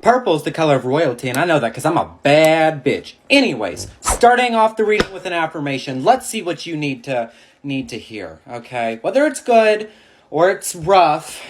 Purple's the color of royalty, and I know that because I'm a bad bitch. Anyways, starting off the reading with an affirmation, let's see what you need to hear, okay? Whether it's good or it's rough,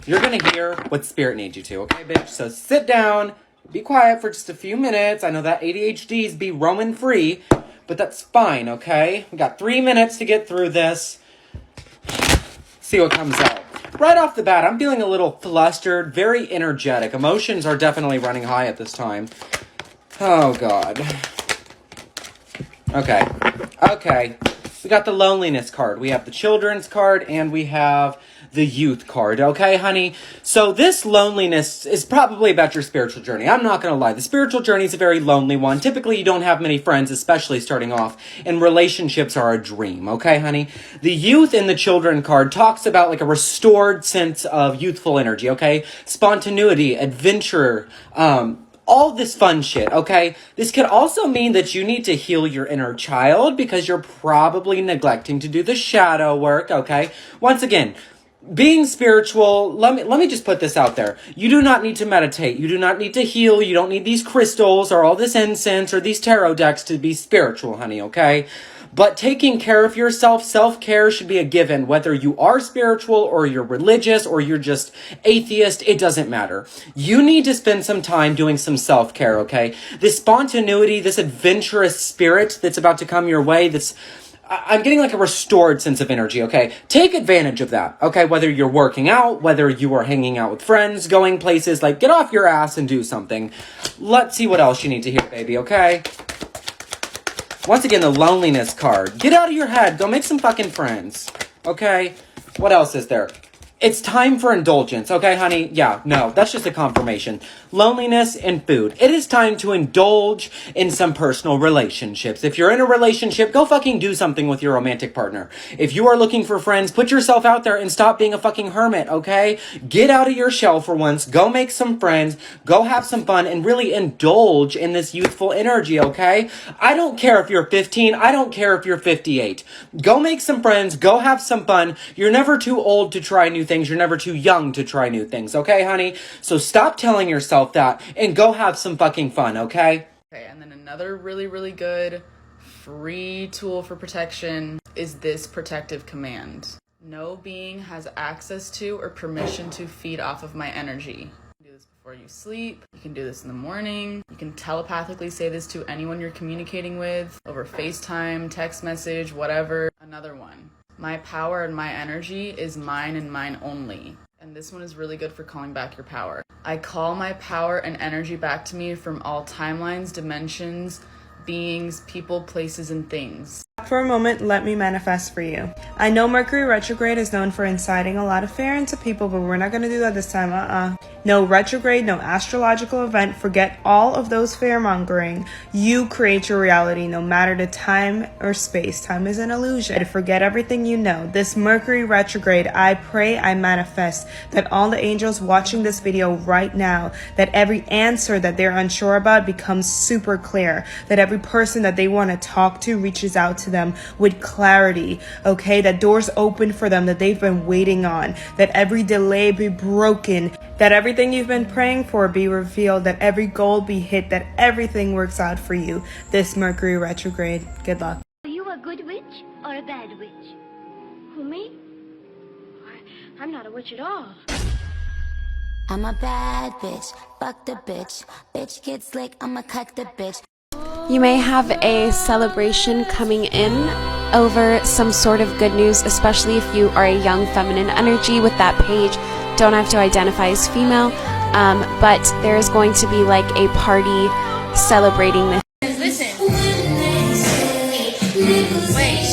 you're gonna hear what Spirit needs you to, okay, bitch? So sit down, be quiet for just a few minutes. I know that ADHD's be roaming free, but that's fine, okay? We got 3 minutes to get through this. See what comes out. Right off the bat, I'm feeling a little flustered, very energetic. Emotions are definitely running high at this time. Oh, God. Okay. We got the loneliness card. We have the children's card, and we have the youth card. Okay, honey? So this loneliness is probably about your spiritual journey. I'm not going to lie. The spiritual journey is a very lonely one. Typically, you don't have many friends, especially starting off, and relationships are a dream. Okay, honey? The youth in the children card talks about like a restored sense of youthful energy. Okay? Spontaneity, adventure, all this fun shit, okay? This could also mean that you need to heal your inner child because you're probably neglecting to do the shadow work, okay? Once again, being spiritual, let me just put this out there. You do not need to meditate. You do not need to heal. You don't need these crystals or all this incense or these tarot decks to be spiritual, honey, okay? But taking care of yourself, self-care should be a given. Whether you are spiritual or you're religious or you're just atheist, it doesn't matter. You need to spend some time doing some self-care, okay? This spontaneity, this adventurous spirit that's about to come your way, I'm getting like a restored sense of energy, okay? Take advantage of that, okay? Whether you're working out, whether you are hanging out with friends, going places, like get off your ass and do something. Let's see what else you need to hear, baby, okay? Once again, the loneliness card. Get out of your head. Go make some fucking friends. Okay? What else is there? It's time for indulgence. Okay, honey? Yeah, no, that's just a confirmation. Loneliness and food. It is time to indulge in some personal relationships. If you're in a relationship, go fucking do something with your romantic partner. If you are looking for friends, put yourself out there and stop being a fucking hermit, okay? Get out of your shell for once. Go make some friends. Go have some fun and really indulge in this youthful energy, okay? I don't care if you're 15. I don't care if you're 58. Go make some friends. Go have some fun. You're never too old to try new things. You're never too young to try new things, okay, honey? So stop telling yourself that and go have some fucking fun, okay? Okay, and then another really, really good free tool for protection is this protective command. No being has access to or permission to feed off of my energy. You can do this before you sleep. You can do this in the morning. You can telepathically say this to anyone you're communicating with over FaceTime, text message, whatever. Another one. My power and my energy is mine and mine only. And this one is really good for calling back your power. I call my power and energy back to me from all timelines, dimensions, beings, people, places, and things. For a moment, let me manifest for you. I know Mercury retrograde is known for inciting a lot of fear into people, but we're not going to do that this time. No retrograde, no astrological event. Forget all of those fear-mongering. You create your reality no matter the time or space. Time is an illusion. Forget everything you know. This Mercury retrograde, I pray, I manifest that all the angels watching this video right now, that every answer that they're unsure about becomes super clear. That every person that they want to talk to reaches out to them with clarity, okay? That doors open for them that they've been waiting on, that every delay be broken, that everything you've been praying for be revealed, that every goal be hit, that everything works out for you this Mercury retrograde. Good luck. Are you a good witch or a bad witch? Who, me? I'm not a witch at all. I'm a bad bitch, fuck the bitch. Bitch get slick, I'ma cut the bitch. You may have a celebration coming in over some sort of good news, especially if you are a young feminine energy with that page. Don't have to identify as female, but there is going to be like a party celebrating this. Listen. Wait.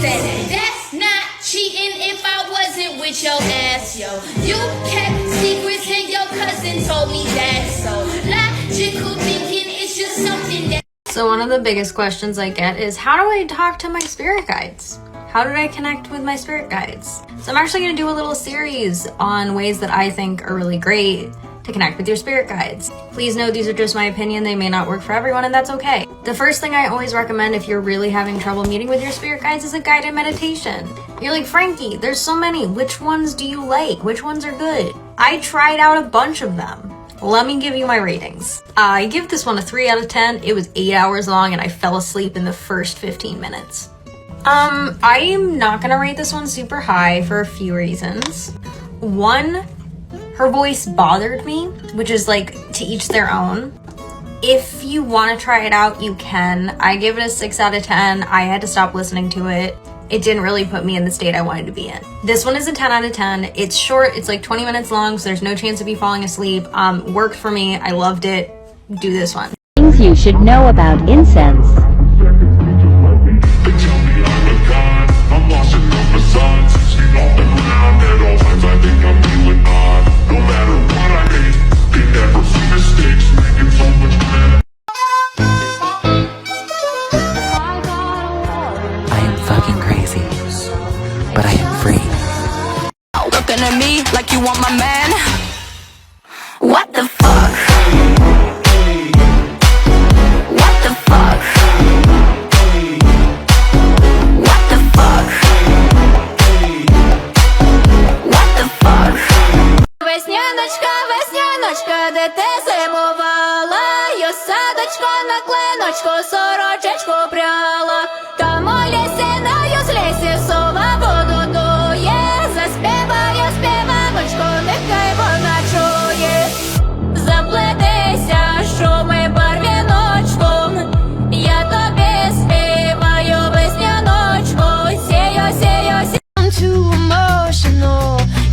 Said that's not cheating if I wasn't with your ass, yo. You kept secrets and your cousin told me that. So logical thinking is just something that. So one of the biggest questions I get is, how do I talk to my spirit guides? How did I connect with my spirit guides? So I'm actually going to do a little series on ways that I think are really great to connect with your spirit guides. Please know these are just my opinion. They may not work for everyone, and that's okay. The first thing I always recommend if you're really having trouble meeting with your spirit guides is a guided meditation. You're like, Frankie, there's so many. Which ones do you like? Which ones are good? I tried out a bunch of them. let me give you my ratings. I give this one a 3 out of 10. It was 8 hours long and I fell asleep in the first 15 minutes. I am not gonna rate this one super high for a few reasons. One, her voice bothered me, which is like to each their own. If you want to try it out, you can. I give it a 6 out of 10. I had to stop listening to it. It didn't really put me in the state I wanted to be in. This one is a 10 out of 10. It's short, it's like 20 minutes long, so there's no chance of you falling asleep. Worked for me, I loved it. Do this one. Things you should know about incense. I am fucking crazy, but I am free. Looking at me like you want my man. What the fuck? What the fuck? What the fuck? What the fuck? Весняночка, весняночка, де ти зимувала? Я садочко на клиночку, сорочечку пряла. Там у лісі, на юзлісі, сова воду дує. Заспіваю співаночку, нехай вона чує. Заплетися, шуми барвіночком. Я тобі співаю весняночку. Сію, сію, сію. I'm too emotional.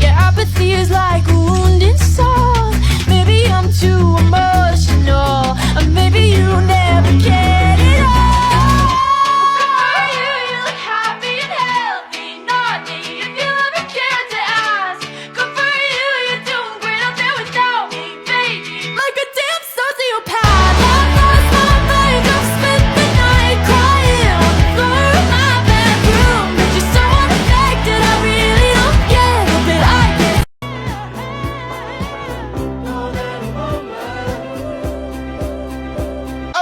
Your apathy is like a wounded soul. Maybe I'm too emotional. Or maybe you never get it all. You look happy and healthy. Not me. If you ever cared to ask. Good for you, you're doing great out there without me, baby. Like a damn sociopath. I lost my mind. I've spent the night crying on the floor of my bedroom. But you're so unaffected, I really don't get it. But I get.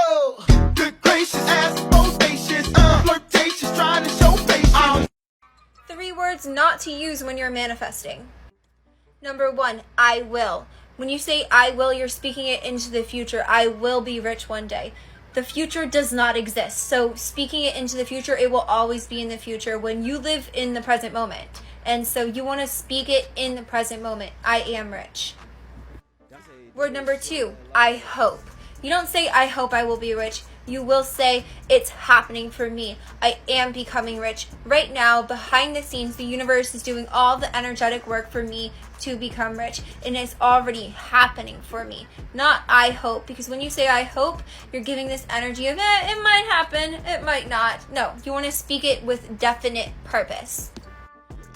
Oh, good gracious, ass bodacious, flirtatious, trying to show patience. 3 words not to use when you're manifesting. Number 1, I will. When you say I will, you're speaking it into the future. I will be rich one day. The future does not exist. So speaking it into the future, it will always be in the future when you live in the present moment. And so you want to speak it in the present moment. I am rich. Word number 2, I hope. You don't say, I hope I will be rich. You will say, it's happening for me. I am becoming rich. Right now, behind the scenes, the universe is doing all the energetic work for me to become rich. And it's already happening for me. Not I hope. Because when you say I hope, you're giving this energy of, it might happen, it might not. No, you want to speak it with definite purpose.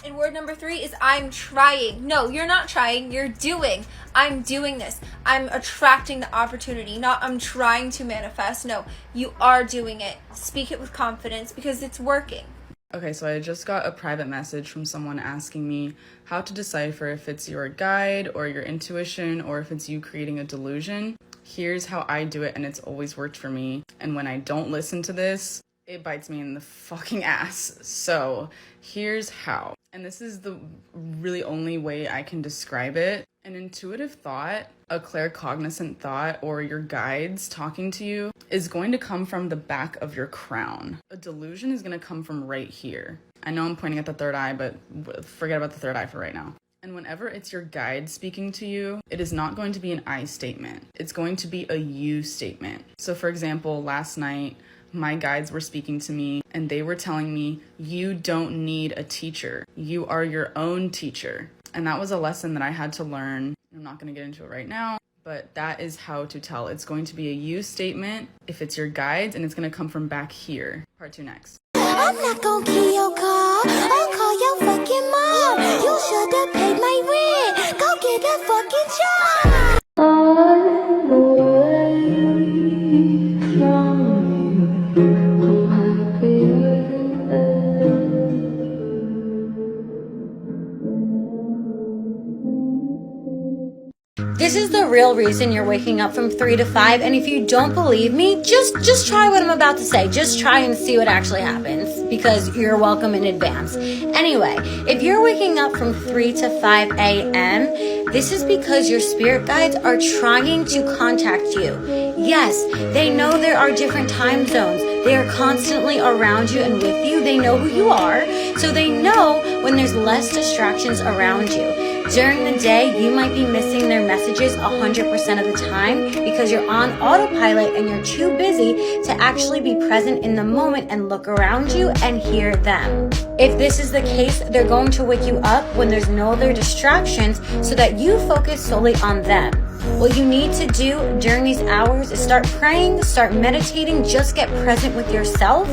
And word number 3 is I'm trying. No, you're not trying, you're doing. I'm doing this. I'm attracting the opportunity, not I'm trying to manifest. No, you are doing it. Speak it with confidence because it's working. Okay, so I just got a private message from someone asking me how to decipher if it's your guide or your intuition or if it's you creating a delusion. Here's how I do it, and it's always worked for me. And when I don't listen to this, it bites me in the fucking ass. So here's how. And this is the really only way I can describe it. An intuitive thought, a claircognizant thought, or your guides talking to you is going to come from the back of your crown. A delusion is going to come from right here. I know I'm pointing at the third eye, but forget about the third eye for right now. And whenever it's your guide speaking to you, it is not going to be an I statement. It's going to be a you statement. So for example, last night, my guides were speaking to me and they were telling me, you don't need a teacher. You are your own teacher. And that was a lesson that I had to learn. I'm not going to get into it right now, but that is how to tell. It's going to be a you statement if it's your guides, and it's going to come from back here. Part 2 next. I'm not gonna kill your car. I'll call your fucking mom. You should have paid my rent. Go get a fucking job. This is the real reason you're waking up from 3 to 5. And if you don't believe me, just try what I'm about to say. Just try and see what actually happens, because you're welcome in advance. Anyway, if you're waking up from 3 to 5 a.m., this is because your spirit guides are trying to contact you. Yes, they know there are different time zones. They are constantly around you and with you. They know who you are, so they know when there's less distractions around you. During the day, you might be missing their messages 100% of the time because you're on autopilot and you're too busy to actually be present in the moment and look around you and hear them. If this is the case, they're going to wake you up when there's no other distractions so that you focus solely on them. What you need to do during these hours is start praying, start meditating, just get present with yourself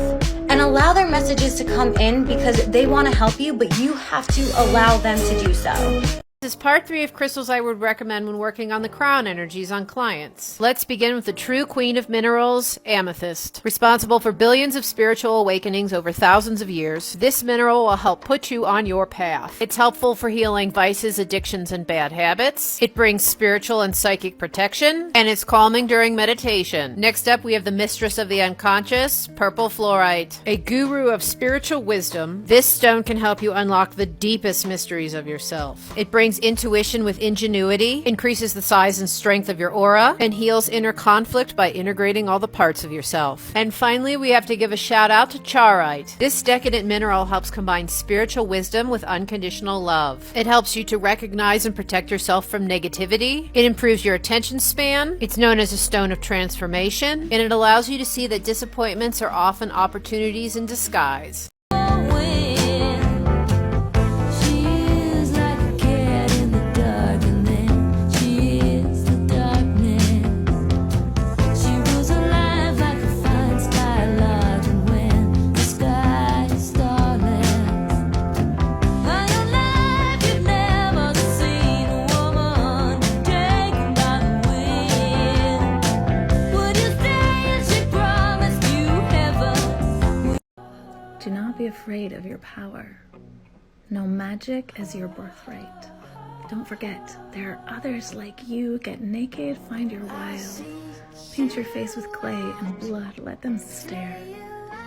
and allow their messages to come in because they want to help you, but you have to allow them to do so. This is part 3 of crystals I would recommend when working on the crown energies on clients. Let's begin with the true queen of minerals, amethyst. Responsible for billions of spiritual awakenings over thousands of years, this mineral will help put you on your path. It's helpful for healing vices, addictions, and bad habits. It brings spiritual and psychic protection, and it's calming during meditation. Next up, we have the mistress of the unconscious, purple fluorite. A guru of spiritual wisdom, this stone can help you unlock the deepest mysteries of yourself. It brings intuition with ingenuity, increases the size and strength of your aura, and heals inner conflict by integrating all the parts of yourself. And finally, we have to give a shout out to chaurite. This decadent mineral helps combine spiritual wisdom with unconditional love. It helps you to recognize and protect yourself from negativity. It improves your attention span. It's known as a stone of transformation, and it allows you to see that disappointments are often opportunities in disguise. Do not be afraid of your power. Know magic as your birthright. Don't forget, there are others like you. Get naked, find your wild. Paint your face with clay and blood, let them stare.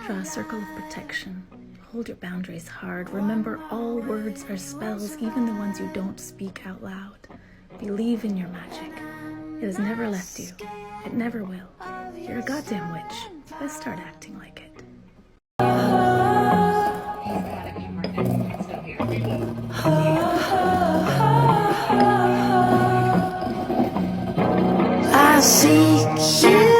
Draw a circle of protection. Hold your boundaries hard. Remember, all words are spells, even the ones you don't speak out loud. Believe in your magic. It has never left you. It never will. You're a goddamn witch. Let's start acting like it. I seek you.